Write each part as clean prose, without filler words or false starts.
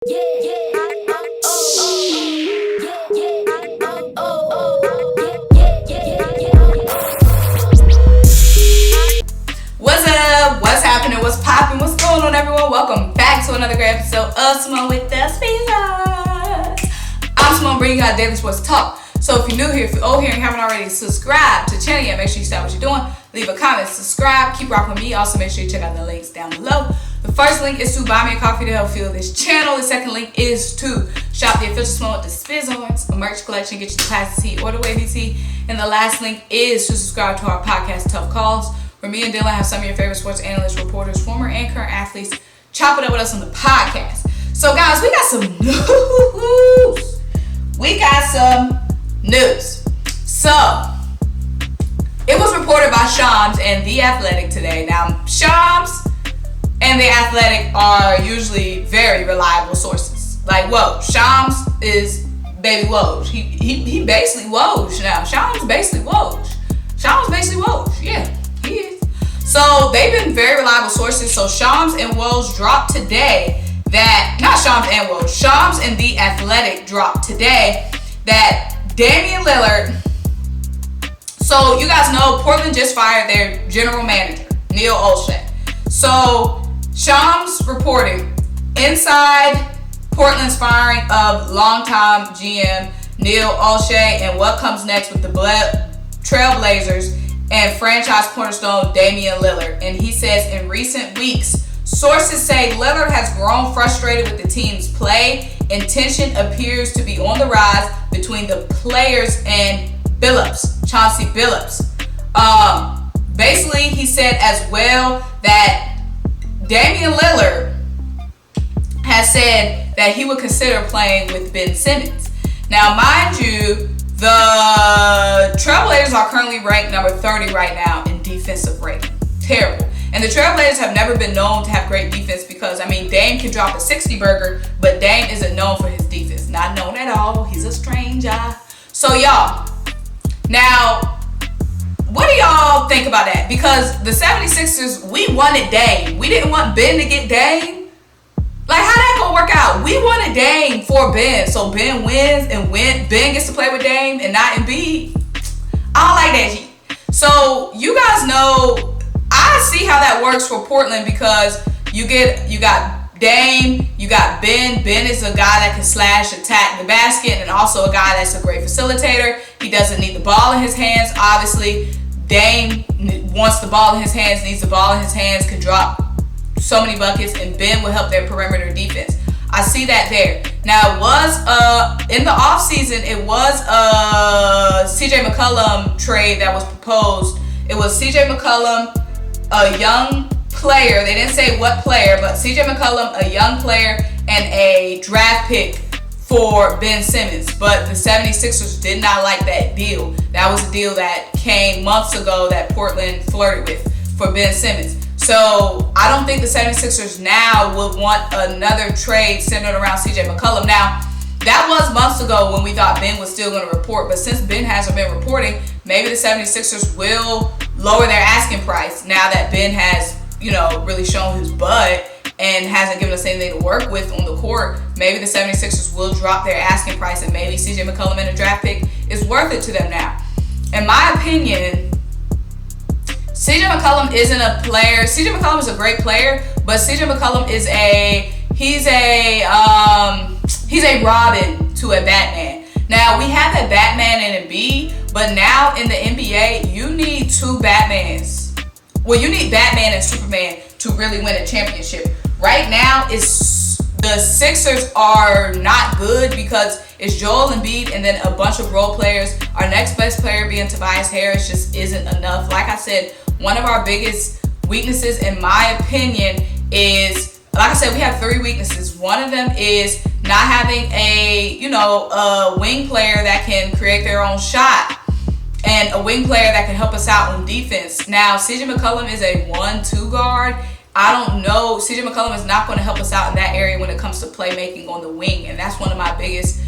What's up? What's happening? What's popping? What's going on, everyone? Welcome back to another great episode of Symone with the Sports. I'm Symone, bringing you out daily sports talk. So if you're new here, if you're old here and you haven't already subscribed to the channel yet, make sure you stop what you're doing. Leave a comment, subscribe, keep rocking with me. Also, make sure you check out the links down below. The first link is to buy me a coffee to help fuel this channel. The second link is to shop the official Symone with the Sports, a merch collection, get you the classic tee or the wavy tee. And the last link is to subscribe to our podcast, Tough Calls, where me and Dylan have some of your favorite sports analysts, reporters, former and current athletes, chop it up with us on the podcast. So guys, we got some news. So, it was reported by Shams and The Athletic today. Now, Shams and The Athletic are usually very reliable sources. Like, whoa, Shams is baby Woj. He basically Woj now. Shams basically Woj. Yeah, he is. So, they've been very reliable sources. So, Shams and Woj dropped today that, not Shams and Woj, Shams and The Athletic dropped today that Damian Lillard, so you guys know Portland just fired their general manager, Neil Olshey. So Shams reporting inside Portland's firing of longtime GM Neil Olshey and what comes next with the Trailblazers and franchise cornerstone Damian Lillard. And he says in recent weeks, sources say Lillard has grown frustrated with the team's play and tension appears to be on the rise between the players and Chauncey Billups. Basically, he said as well that Damian Lillard has said that he would consider playing with Ben Simmons. Now, mind you, the Trailblazers are currently ranked number 30 right now in defensive rating. Terrible. And the Trailblazers have never been known to have great defense because, Dame can drop a 60 burger, but Dame isn't known for his defense. Not known at all. He's a stranger. So, y'all, now, what do y'all think about that? Because the 76ers, we wanted Dame. We didn't want Ben to get Dame. Like, how that gonna work out? We wanted Dame for Ben. So, Ben wins, and when Ben gets to play with Dame and not Embiid. I don't like that. So, you guys know, I see how that works for Portland because you got Dame, you got Ben. Ben is a guy that can slash, attack the basket, and also a guy that's a great facilitator. He doesn't need the ball in his hands. Obviously, Dame wants the ball in his hands, needs the ball in his hands, can drop so many buckets, and Ben will help their perimeter defense. I see that there. Now, it was in the offseason, it was a CJ McCollum trade that was proposed. It was CJ McCollum, a young player, they didn't say what player, but CJ McCollum, a young player, and a draft pick for Ben Simmons. But the 76ers did not like that deal. That was a deal that came months ago that Portland flirted with for Ben Simmons. So I don't think the 76ers now would want another trade centered around CJ McCollum. Now, that was months ago when we thought Ben was still going to report, but since Ben hasn't been reporting, maybe the 76ers will lower their asking price now that Ben has, really shown his butt and hasn't given us anything to work with on the court. Maybe the 76ers will drop their asking price and maybe CJ McCollum and a draft pick is worth it to them now. In my opinion, CJ McCollum isn't a player. CJ McCollum is a great player, but CJ McCollum is he's a Robin to a Batman. Now, we have a Batman and a Embiid, but now in the NBA, you need two Batmans. Well, you need Batman and Superman to really win a championship. Right now, the Sixers are not good because it's Joel Embiid and then a bunch of role players. Our next best player being Tobias Harris just isn't enough. Like I said, one of our biggest weaknesses, in my opinion, is, like I said, we have 3 weaknesses. One of them is not having a wing player that can create their own shot and a wing player that can help us out on defense. Now, CJ McCollum is a 1-2 guard. I don't know. CJ McCollum is not going to help us out in that area when it comes to playmaking on the wing, and that's one of my biggest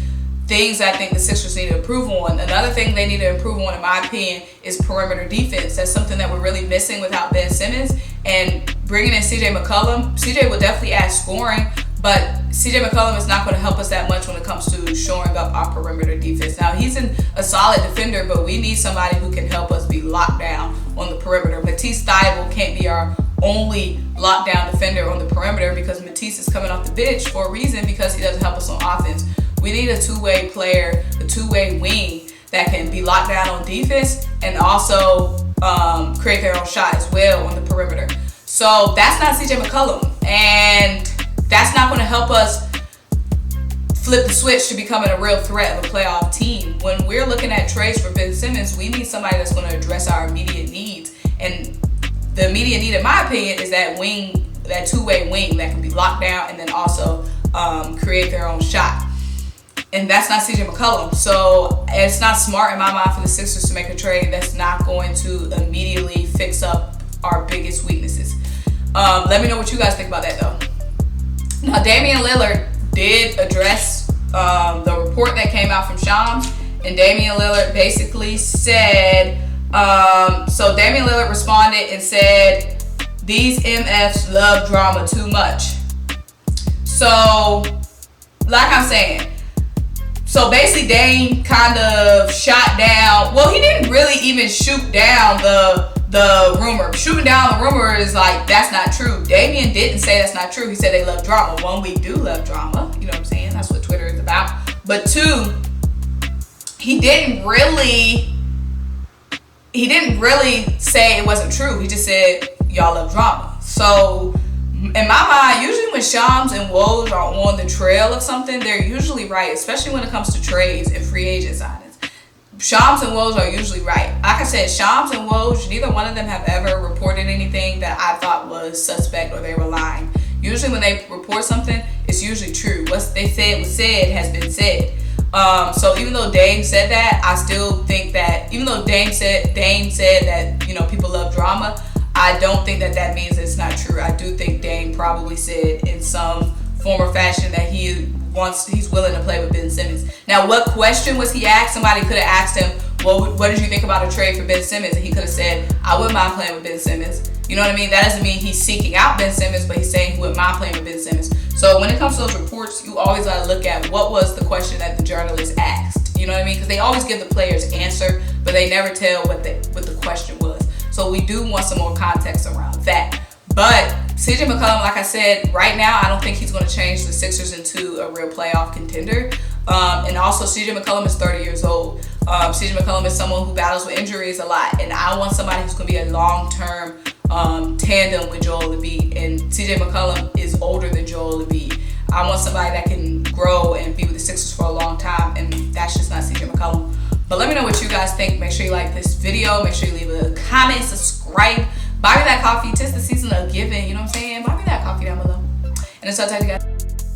things I think the Sixers need to improve on. Another thing they need to improve on, in my opinion, is perimeter defense. That's something that we're really missing without Ben Simmons. And bringing in CJ McCollum, CJ will definitely add scoring, But CJ McCollum is not going to help us that much when it comes to shoring up our perimeter defense. Now, he's a solid defender, but we need somebody who can help us be locked down on the perimeter. Matisse Thybulle can't be our only lockdown defender on the perimeter because Matisse is coming off the bench for a reason, because he doesn't help us on offense. We need a two-way player, a two-way wing that can be locked down on defense and also create their own shot as well on the perimeter. So that's not CJ McCollum, and that's not going to help us flip the switch to becoming a real threat of a playoff team. When we're looking at trades for Ben Simmons, we need somebody that's going to address our immediate needs. And the immediate need, in my opinion, is that wing, that two-way wing that can be locked down and then also create their own shot. And that's not CJ McCollum. So it's not smart in my mind for the Sixers to make a trade that's not going to immediately fix up our biggest weaknesses. Let me know what you guys think about that, though. Now, Damian Lillard did address the report that came out from Shams, and Damian Lillard basically said, so Damian Lillard responded and said, these MFs love drama too much. So, like I'm saying, so basically Dame kind of shot down, well, he didn't really even shoot down the rumor. Shooting down the rumor is like, that's not true. Damian didn't say that's not true. He said they love drama. One, we do love drama. You know what I'm saying? That's what Twitter is about. But two, he didn't really say it wasn't true. He just said, y'all love drama. So in my mind, usually when Shams and Woj are on the trail of something, they're usually right, especially when it comes to trades and free agent signings. Shams and Woj are usually right. Like I said, Shams and Woj, neither one of them have ever reported anything that I thought was suspect or they were lying. Usually when they report something, it's usually true. What they said was said has been said. So even though Dame said that, I still think that, even though Dame said that, you know, people love drama, I don't think that that means it's not true. I do think Dame probably said in some form or fashion that he's willing to play with Ben Simmons. Now, what question was he asked? Somebody could have asked him, well, what did you think about a trade for Ben Simmons? And he could have said, I wouldn't mind playing with Ben Simmons. You know what I mean? That doesn't mean he's seeking out Ben Simmons, but he's saying he wouldn't mind playing with Ben Simmons. So when it comes to those reports, you always got to look at what was the question that the journalist asked. You know what I mean? Because they always give the player's answer, but they never tell what the question was. So we do want some more context around that. But CJ McCollum, like I said, right now, I don't think he's going to change the Sixers into a real playoff contender. And also, CJ McCollum is 30 years old. CJ McCollum is someone who battles with injuries a lot. And I want somebody who's going to be a long-term tandem with Joel Embiid. And CJ McCollum is older than Joel Embiid. I want somebody that can grow and be with the Sixers for a long time. And that's just not CJ McCollum. But let me know what you guys think. Make sure you like this video. Make sure you leave a comment, subscribe. Buy me that coffee. 'Tis the season of giving. You know what I'm saying? Buy me that coffee down below. And it's all time, you guys.